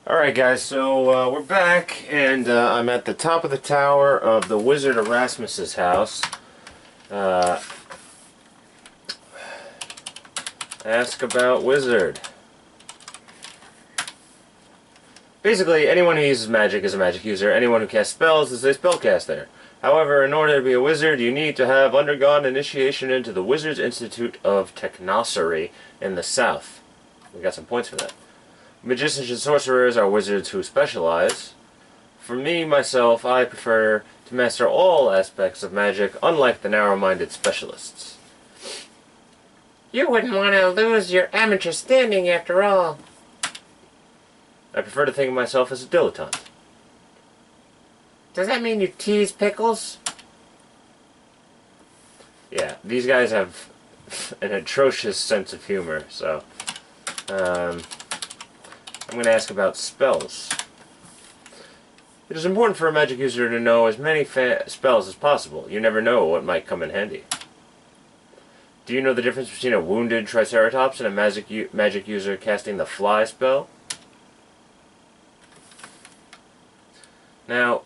Alright guys, so we're back, and I'm at the top of the tower of the Wizard Erasmus's house. Uh, ask about Wizard. Basically, anyone who uses magic is a magic user. Anyone who casts spells is a spellcaster. However, in order to be a wizard, you need to have undergone initiation into the Wizards Institute of Technocery in the South. We got some points for that. Magicians and sorcerers are wizards who specialize. For me, myself, I prefer to master all aspects of magic, unlike the narrow-minded specialists. You wouldn't want to lose your amateur standing after all. I prefer to think of myself as a dilettante. Does that mean you tease pickles? Yeah, these guys have an atrocious sense of humor, so I'm going to ask about spells. It is important for a magic user to know as many spells as possible. You never know what might come in handy. Do you know the difference between a wounded Triceratops and a magic user casting the fly spell? Now,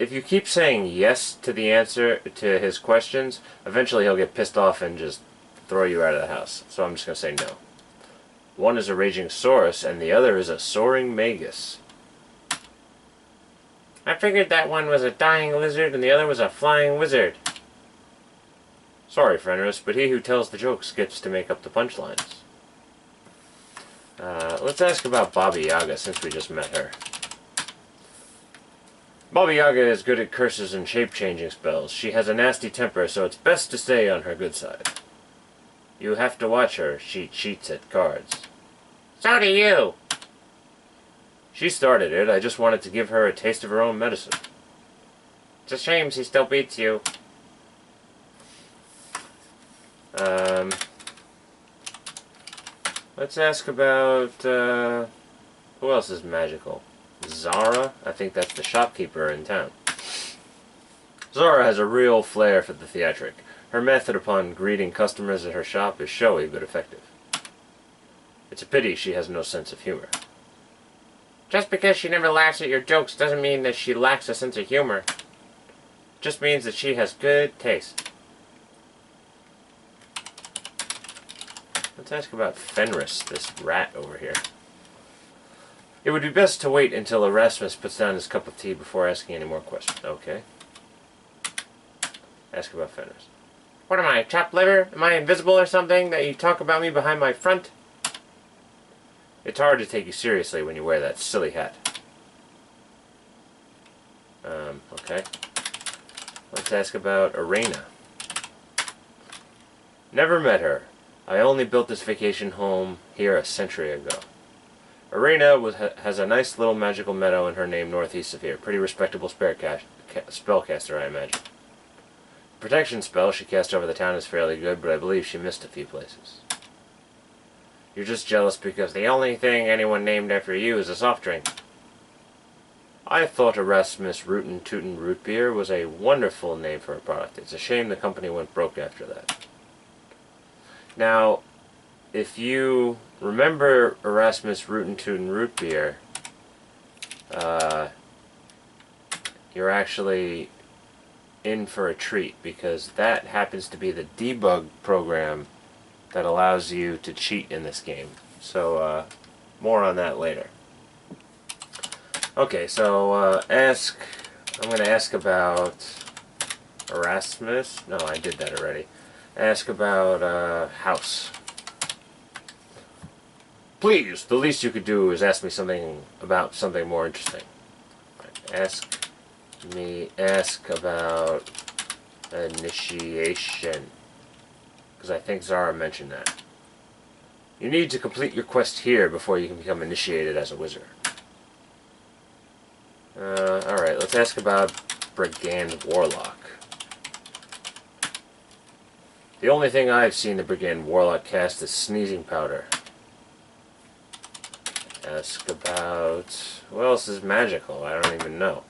if you keep saying yes to the answer to his questions, eventually he'll get pissed off and just throw you out of the house. So I'm just going to say no. One is a raging saurus, and the other is a soaring magus. I figured that one was a dying lizard and the other was a flying wizard. Sorry, Fenris, but he who tells the jokes gets to make up the punchlines. Let's ask about Baba Yaga, since we just met her. Baba Yaga is good at curses and shape-changing spells. She has a nasty temper, so it's best to stay on her good side. You have to watch her. She cheats at cards. So do you. She started it. I just wanted to give her a taste of her own medicine. It's a shame she still beats you. Let's ask about, who else is magical? Zara? I think that's the shopkeeper in town. Zara has a real flair for the theatric. Her method upon greeting customers at her shop is showy but effective. It's a pity she has no sense of humor. Just because she never laughs at your jokes doesn't mean that she lacks a sense of humor. It just means that she has good taste. Let's ask about Fenris, this rat over here. It would be best to wait until Erasmus puts down his cup of tea before asking any more questions. Okay. Ask about Fenris. What am I, chopped liver? Am I invisible or something that you talk about me behind my front? It's hard to take you seriously when you wear that silly hat. Okay. Let's ask about Arena. Never met her. I only built this vacation home here a century ago. Arena has a nice little magical meadow in her name northeast of here. Pretty respectable spellcaster, I imagine. The protection spell she cast over the town is fairly good, but I believe she missed a few places. You're just jealous because the only thing anyone named after you is a soft drink. I thought Erasmus Rootin' Tootin' Root Beer was a wonderful name for a product. It's a shame the company went broke after that. Now, if you remember Erasmus Rootin' Tootin' Root Beer, you're actually in for a treat, because that happens to be the debug program that allows you to cheat in this game. So, more on that later. Okay, so, I'm going to ask about Erasmus. No, I did that already. Ask about, House. Please, the least you could do is ask me something about something more interesting. Ask about initiation. Because I think Zara mentioned that. You need to complete your quest here before you can become initiated as a wizard. Alright, let's ask about Brigand Warlock. The only thing I've seen the Brigand Warlock cast is sneezing powder. Ask about... what else is magical? I don't even know.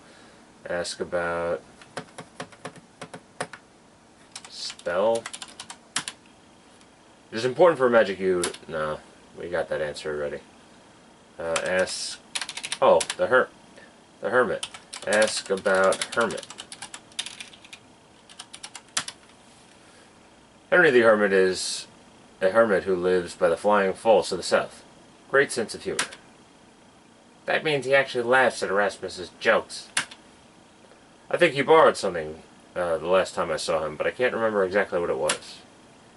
Ask about... spell? It is important for a magic you... no, we got that answer already. Ask Oh, the hermit. Ask about hermit. Henry the Hermit is a hermit who lives by the Flying Falls to the south. Great sense of humor. That means he actually laughs at Erasmus's jokes. I think he borrowed something the last time I saw him, but I can't remember exactly what it was.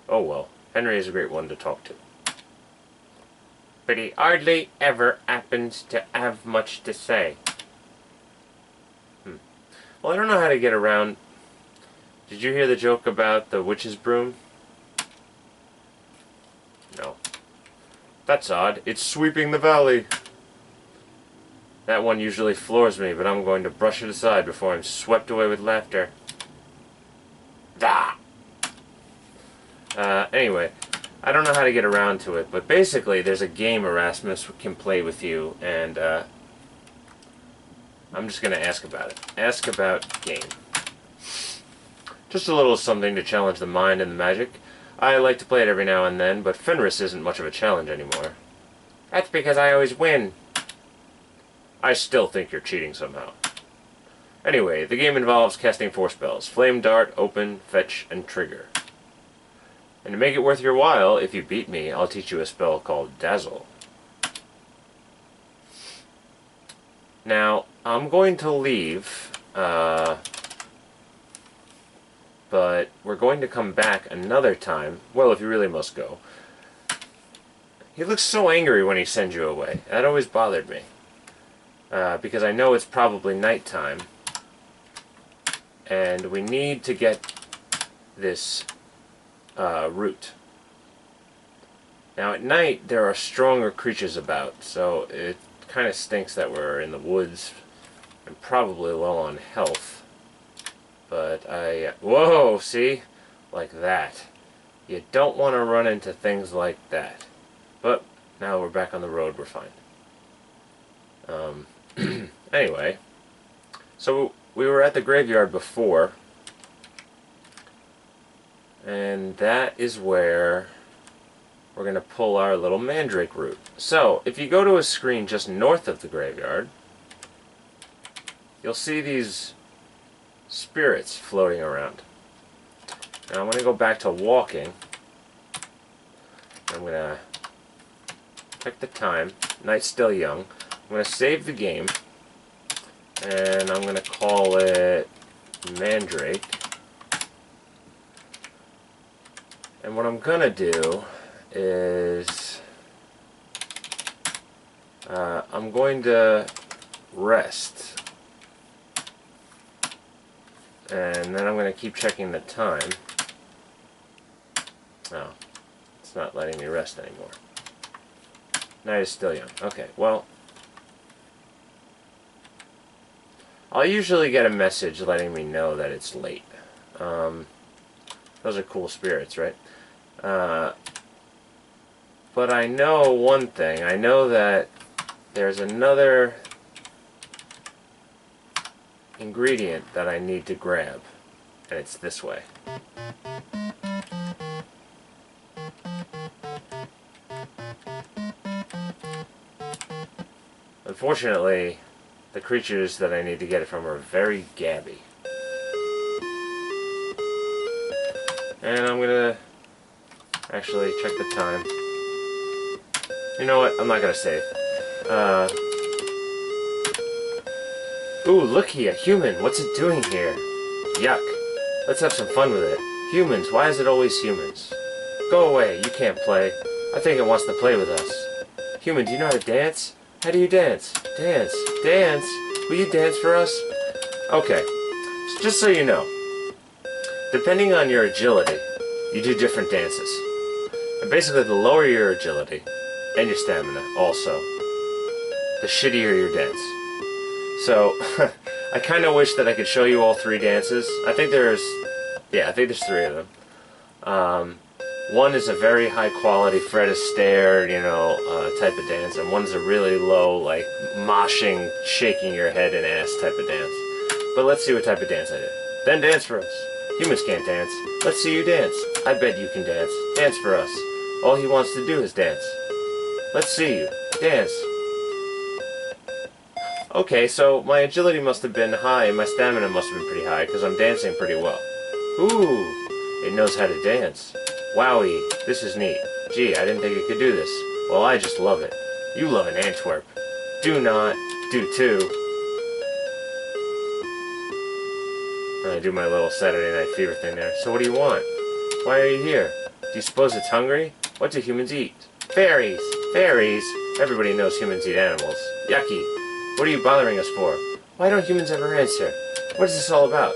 Oh well, Henry is a great one to talk to. But he hardly ever happens to have much to say. Well, I don't know how to get around. Did you hear the joke about the witch's broom? No. That's odd. It's sweeping the valley. That one usually floors me, but I'm going to brush it aside before I'm swept away with laughter. Ah! Anyway, I don't know how to get around to it, but basically there's a game Erasmus can play with you, and I'm just going to ask about it. Ask about game. Just a little something to challenge the mind and the magic. I like to play it every now and then, but Fenris isn't much of a challenge anymore. That's because I always win. I still think you're cheating somehow. Anyway, the game involves casting 4 spells: Flame Dart, Open, Fetch, and Trigger. And to make it worth your while, if you beat me, I'll teach you a spell called Dazzle. Now, I'm going to leave, but we're going to come back another time. Well, if you really must go. He looks so angry when he sends you away. That always bothered me. Because I know it's probably nighttime, and we need to get this root. Now at night there are stronger creatures about, so it kind of stinks that we're in the woods and probably low on health. But whoa, see? Like that. You don't want to run into things like that. But now we're back on the road, we're fine. Anyway, so we were at the graveyard before, and that is where we're going to pull our little mandrake root. So, if you go to a screen just north of the graveyard, you'll see these spirits floating around. Now I'm going to go back to walking. I'm going to check the time. Night's still young. I'm going to save the game, and I'm going to call it Mandrake. And what I'm going to do is I'm going to rest, and then I'm going to keep checking the time. Oh, it's not letting me rest anymore. Night is still young. Okay, well, I'll usually get a message letting me know that it's late. Those are cool spirits, right? But I know one thing. I know that there's another ingredient that I need to grab, and it's this way. Unfortunately, the creatures that I need to get it from are very gabby. And I'm gonna actually check the time. You know what? I'm not gonna save. Ooh, looky, a human. What's it doing here? Yuck. Let's have some fun with it. Humans, why is it always humans? Go away, you can't play. I think it wants to play with us. Human, do you know how to dance? How do you dance? Dance. Dance? Will you dance for us? Okay. So just so you know, depending on your agility, you do different dances. And basically, the lower your agility, and your stamina also, the shittier your dance. So, I kind of wish that I could show you all 3 dances. I think there's 3 of them. One is a very high quality Fred Astaire, type of dance, and one's a really low, like, moshing, shaking your head and ass type of dance. But let's see what type of dance I did. Then dance for us. Humans can't dance. Let's see you dance. I bet you can dance. Dance for us. All he wants to do is dance. Let's see you. Dance. Okay, so my agility must have been high, and my stamina must have been pretty high, because I'm dancing pretty well. Ooh, it knows how to dance. Wowie, this is neat. Gee, I didn't think it could do this. Well, I just love it. You love an Antwerp. Do not, do too. And I do my little Saturday Night Fever thing there. So what do you want? Why are you here? Do you suppose it's hungry? What do humans eat? Fairies! Fairies! Everybody knows humans eat animals. Yucky! What are you bothering us for? Why don't humans ever answer? What is this all about?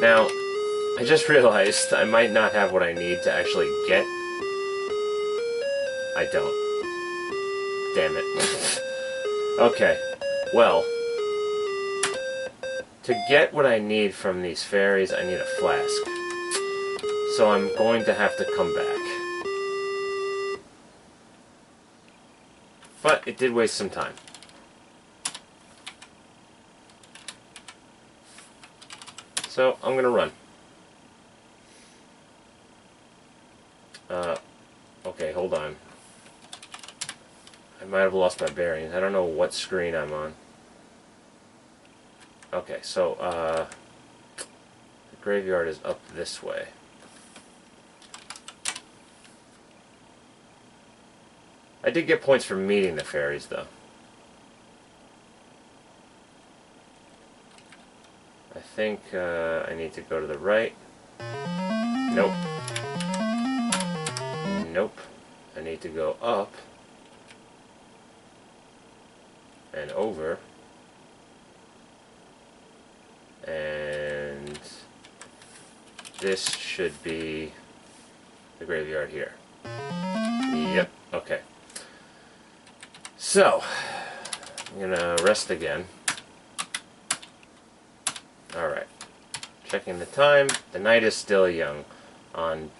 Now, I just realized I might not have what I need to actually get. I don't. Damn it. Okay. Well, to get what I need from these fairies, I need a flask. So I'm going to have to come back. But it did waste some time. So I'm gonna run. Okay, hold on. I might have lost my bearings. I don't know what screen I'm on. Okay, so the graveyard is up this way. I did get points for meeting the fairies, though. I think I need to go to the right. Nope. Nope. I need to go up and over. And this should be the graveyard here. Yep, okay. So, I'm gonna rest again. Alright. Checking the time. The night is still young on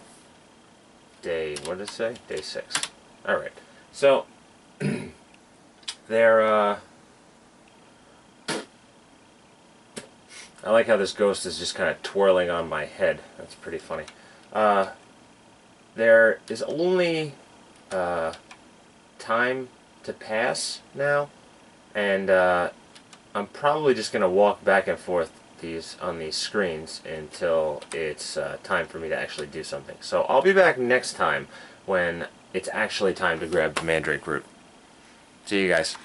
day, what did it say? Day 6. Alright. So, there, I like how this ghost is just kind of twirling on my head. That's pretty funny. There is only time to pass now, and I'm probably just going to walk back and forth on these screens until it's time for me to actually do something. So I'll be back next time when it's actually time to grab the mandrake root. See you guys.